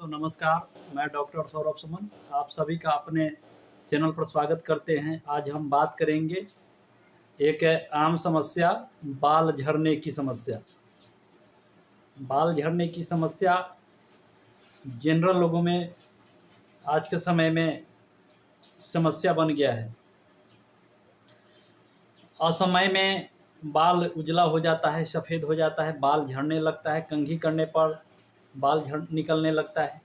दोस्तों नमस्कार। मैं डॉक्टर सौरभ सुमन आप सभी का अपने चैनल पर स्वागत करते हैं। आज हम बात करेंगे एक आम समस्या, बाल झड़ने की समस्या। बाल झड़ने की समस्या जनरल लोगों में आज के समय में समस्या बन गया है। असमय में बाल उजला हो जाता है, सफ़ेद हो जाता है, बाल झड़ने लगता है, कंघी करने पर बाल झड़ निकलने लगता है,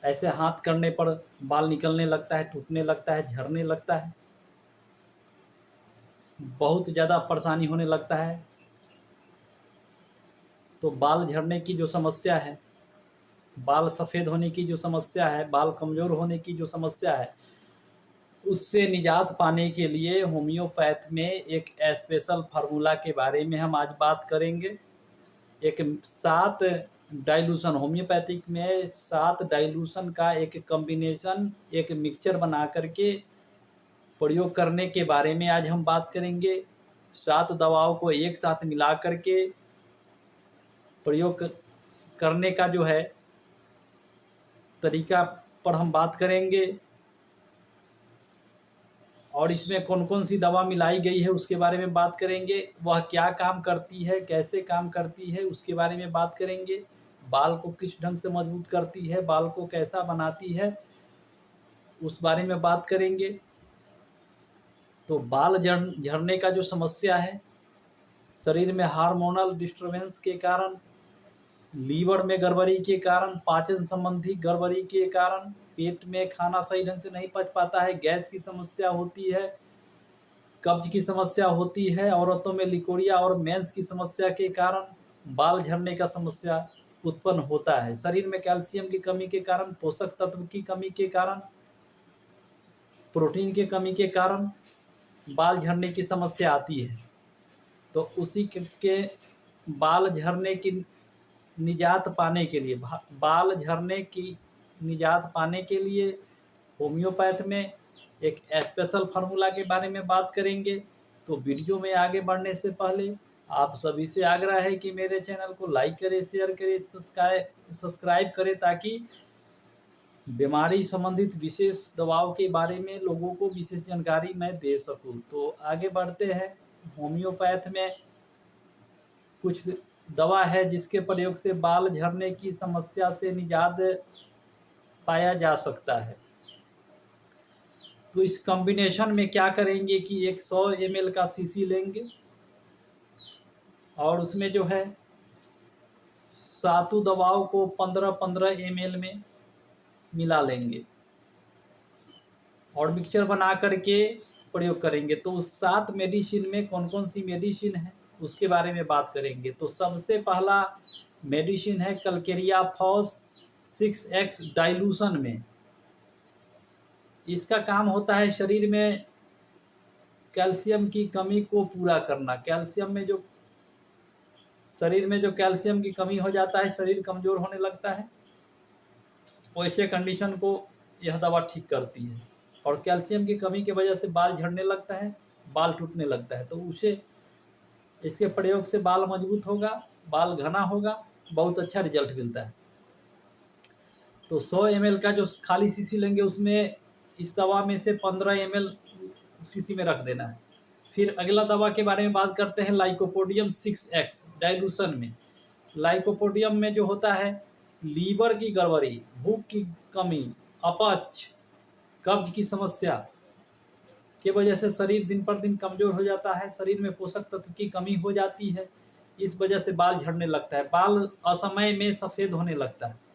ऐसे हाथ करने पर बाल निकलने लगता है, टूटने लगता है, झड़ने लगता है, बहुत ज़्यादा परेशानी होने लगता है। तो बाल झड़ने की जो समस्या है, बाल सफ़ेद होने की जो समस्या है, बाल कमज़ोर होने की जो समस्या है, उससे निजात पाने के लिए होम्योपैथ में एक स्पेशल फार्मूला के बारे में हम आज बात करेंगे। एक 7 डाइल्यूशन, होम्योपैथिक में 7 डाइल्यूशन का एक कॉम्बिनेशन, एक मिक्सचर बना करके प्रयोग करने के बारे में आज हम बात करेंगे। 7 दवाओं को एक साथ मिला करके प्रयोग करने का जो है तरीका पर हम बात करेंगे, और इसमें कौन कौन सी दवा मिलाई गई है उसके बारे में बात करेंगे। वह क्या काम करती है, कैसे काम करती है, उसके बारे में बात करेंगे। बाल को किस ढंग से मजबूत करती है, बाल को कैसा बनाती है, उस बारे में बात करेंगे। तो बाल झड़ने का जो समस्या है, शरीर में हार्मोनल डिस्टर्बेंस के कारण, लीवर में गड़बड़ी के कारण, पाचन संबंधी गड़बड़ी के कारण, पेट में खाना सही ढंग से नहीं पच पाता है, गैस की समस्या होती है, कब्ज की समस्या होती है, औरतों में लिकोरिया और मेंस की समस्या के कारण बाल झड़ने का समस्या उत्पन्न होता है। शरीर में कैल्शियम की कमी के कारण, पोषक तत्व की कमी के कारण, प्रोटीन की कमी के कारण बाल झड़ने की समस्या आती है। तो उसी के बाल झड़ने की निजात पाने के लिए, बाल झड़ने की निजात पाने के लिए होम्योपैथ में एक स्पेशल फार्मूला के बारे में बात करेंगे। तो वीडियो में आगे बढ़ने से पहले आप सभी से आग्रह है कि मेरे चैनल को लाइक करें, शेयर करें, सब्सक्राइब करें, ताकि बीमारी संबंधित विशेष दवाओं के बारे में लोगों को विशेष जानकारी मैं दे सकूं। तो आगे बढ़ते हैं। होम्योपैथ में कुछ दवा है जिसके प्रयोग से बाल झड़ने की समस्या से निजात पाया जा सकता है। तो इस कॉम्बिनेशन में क्या करेंगे कि एक 100 ml का शीशी लेंगे और उसमें जो है सातों दवाओं को 15-15 ml में मिला लेंगे और मिक्सचर बना करके प्रयोग करेंगे। तो उस 7 मेडिसिन में कौन कौन सी मेडिसिन है उसके बारे में बात करेंगे। तो सबसे पहला मेडिसिन है कैलकेरिया फॉस 6x डाइल्यूशन में। इसका काम होता है शरीर में कैल्शियम की कमी को पूरा करना। कैल्शियम में जो शरीर में जो कैल्शियम की कमी हो जाता है, शरीर कमज़ोर होने लगता है, वैसे कंडीशन को यह दवा ठीक करती है। और कैल्शियम की कमी की वजह से बाल झड़ने लगता है, बाल टूटने लगता है, तो उसे इसके प्रयोग से बाल मजबूत होगा, बाल घना होगा, बहुत अच्छा रिजल्ट मिलता है। तो 100 ml का जो खाली शीशी लेंगे उसमें इस दवा में से 15 ml शीशी में रख देना है। फिर अगला दवा के बारे में बात करते हैं, लाइकोपोडियम 6x डाइल्यूशन में। लाइकोपोडियम में जो होता है लीवर की गड़बड़ी, भूख की कमी, अपच, कब्ज की समस्या की वजह से शरीर दिन पर दिन कमज़ोर हो जाता है, शरीर में पोषक तत्व की कमी हो जाती है, इस वजह से बाल झड़ने लगता है, बाल असमय में सफ़ेद होने लगता है।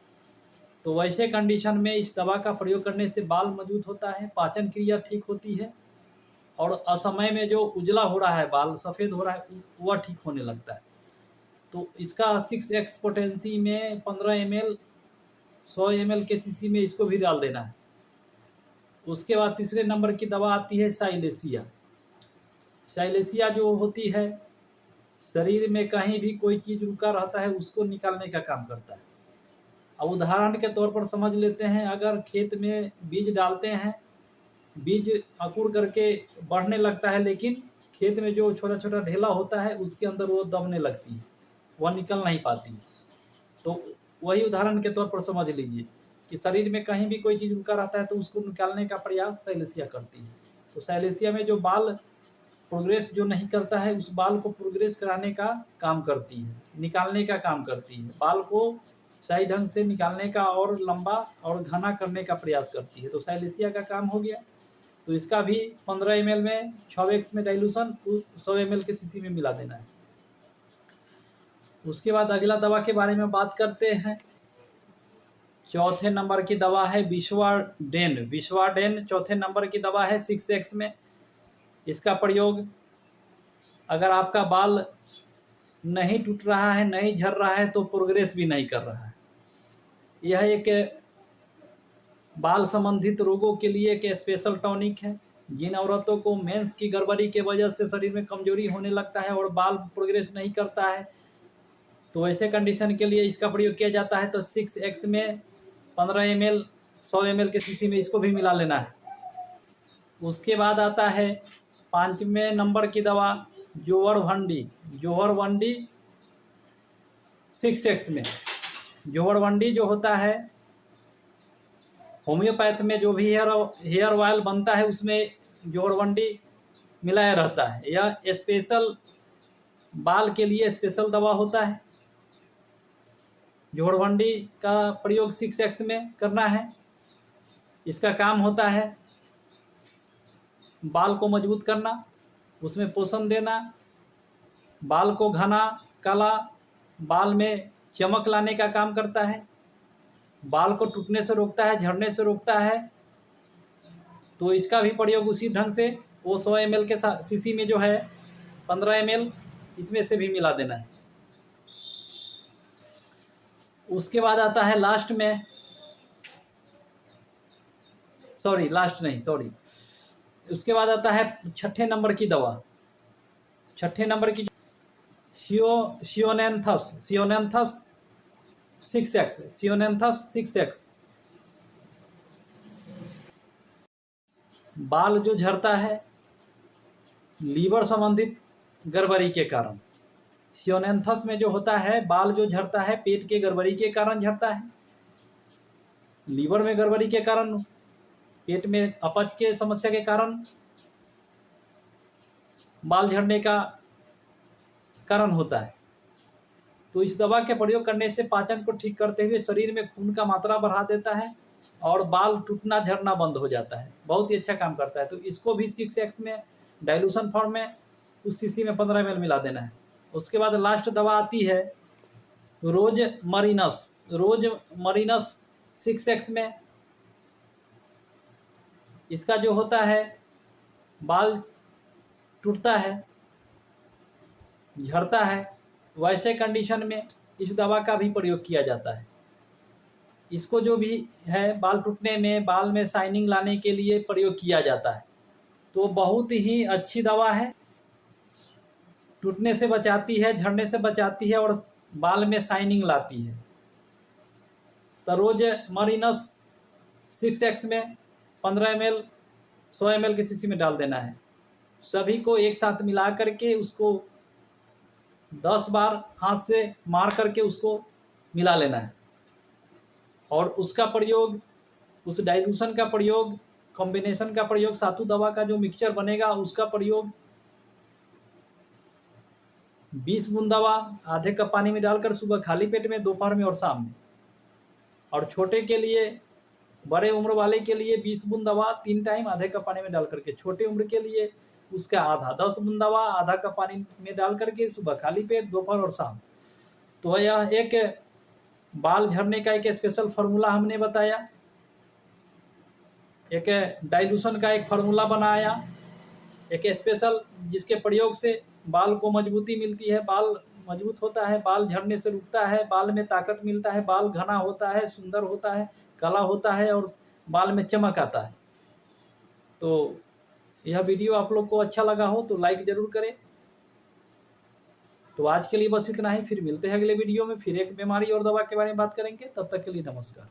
तो वैसे कंडीशन में इस दवा का प्रयोग करने से बाल मजबूत होता है, पाचन क्रिया ठीक होती है, और असमय में जो उजला हो रहा है, बाल सफ़ेद हो रहा है, वह ठीक होने लगता है। तो इसका 6x पोटेंसी में 15 ml 100 ml के शीशी में इसको भी डाल देना है। उसके बाद तीसरे नंबर की दवा आती है साइलेसिया। साइलेसिया जो होती है शरीर में कहीं भी कोई चीज़ रुका रहता है उसको निकालने का काम करता है। अब उदाहरण के तौर पर समझ लेते हैं, अगर खेत में बीज डालते हैं, बीज अंकुर करके बढ़ने लगता है, लेकिन खेत में जो छोटा छोटा ढेला होता है उसके अंदर वो दबने लगती है, वह निकल नहीं पाती। तो वही उदाहरण के तौर पर समझ लीजिए कि शरीर में कहीं भी कोई चीज़ रुका रहता है तो उसको निकालने का प्रयास शैलेशिया करती है। तो शैलेशिया में जो बाल प्रोग्रेस जो नहीं करता है उस बाल को प्रोग्रेस कराने का काम करती है, निकालने का काम करती है, बाल को सही ढंग से निकालने का और लंबा और घना करने का प्रयास करती है। तो शैलेशिया का काम हो गया। तो इसका भी 15 ml में 6x में डाइल्यूशन 100 ml के शीशी में मिला देना है। उसके बाद अगला दवा के बारे में बात करते हैं। चौथे नंबर की दवा है विश्वाडेन। विश्वाडेन चौथे नंबर की दवा है 6x में। इसका प्रयोग अगर आपका बाल नहीं टूट रहा है, नहीं झड़ रहा है, तो प्रोग्रेस भी नहीं कर रहा है। यह एक बाल संबंधित रोगों के लिए एक स्पेशल टॉनिक है। जिन औरतों को मेंस की गड़बड़ी के वजह से शरीर में कमजोरी होने लगता है और बाल प्रोग्रेस नहीं करता है, तो ऐसे कंडीशन के लिए इसका प्रयोग किया जाता है। तो 6x में 15 ml 100 ml के शीशी में इसको भी मिला लेना है। उसके बाद आता है 5वें नंबर की दवा जोवरवंडी। जोवरवंडी 6x में। जोवरवंडी जो होता है होम्योपैथ में जो भी हेयर ऑयल बनता है उसमें जोवरवंडी मिलाया रहता है। यह स्पेशल बाल के लिए स्पेशल दवा होता है। जोवरवंडी का प्रयोग 6x में करना है। इसका काम होता है बाल को मजबूत करना, उसमें पोषण देना, बाल को घना काला, बाल में चमक लाने का काम करता है, बाल को टूटने से रोकता है, झड़ने से रोकता है। तो इसका भी प्रयोग उसी ढंग से वो 100 ml के शीशी में जो है 15 ml इसमें से भी मिला देना है। उसके बाद आता है लास्ट में, उसके बाद आता है 6ठे नंबर की दवा। 6ठे नंबर की सियोनेंथस 6x। बाल जो झड़ता है लीवर संबंधित गड़बड़ी के कारण, सियोनेंथस में जो होता है बाल जो झड़ता है पेट के गड़बड़ी के कारण झड़ता है, लीवर में गड़बड़ी के कारण, पेट में अपच के समस्या के कारण बाल झड़ने का कारण होता है। तो इस दवा के प्रयोग करने से पाचन को ठीक करते हुए शरीर में खून का मात्रा बढ़ा देता है और बाल टूटना झड़ना बंद हो जाता है। बहुत ही अच्छा काम करता है। तो इसको भी 6x में डाइल्यूशन फॉर्म में उस शीशी में 15 ml मिला देना है। उसके बाद लास्ट दवा आती है रोज मरीनस 6x में। इसका जो होता है बाल टूटता है, झड़ता है, वैसे कंडीशन में इस दवा का भी प्रयोग किया जाता है। इसको जो भी है बाल टूटने में, बाल में शाइनिंग लाने के लिए प्रयोग किया जाता है। तो बहुत ही अच्छी दवा है, टूटने से बचाती है, झड़ने से बचाती है और बाल में शाइनिंग लाती है। तो रोज मरीनस 6x में 15 ml 100 ml के शीशी में डाल देना है। सभी को एक साथ मिला करके उसको 10 बार हाथ से मार करके उसको मिला लेना है और उसका प्रयोग, उस डाइल्यूशन का प्रयोग, कॉम्बिनेशन का प्रयोग, सातु दवा का जो मिक्सचर बनेगा उसका प्रयोग 20 बूंद दवा आधे कप पानी में डालकर सुबह खाली पेट में, दोपहर में और शाम में। और छोटे के लिए, बड़े उम्र वाले के लिए 20 बूंद दवा 3 टाइम आधे कप पानी में डाल करके, छोटे उम्र के लिए उसका आधा 10 बूंद दवा आधा कप पानी में डाल करके सुबह खाली पेट, दोपहर और शाम। तो यह एक बाल झड़ने का एक स्पेशल फार्मूला हमने बताया, एक डाइल्यूशन का एक फार्मूला बनाया, एक स्पेशल जिसके प्रयोग से बाल को मजबूती मिलती है, बाल मजबूत होता है, बाल झड़ने से रुकता है, बाल में ताकत मिलता है, बाल घना होता है, सुंदर होता है, काला होता है और बाल में चमक आता है। तो यह वीडियो आप लोग को अच्छा लगा हो तो लाइक ज़रूर करें। तो आज के लिए बस इतना ही, फिर मिलते हैं अगले वीडियो में, फिर एक बीमारी और दवा के बारे में बात करेंगे। तब तक के लिए नमस्कार।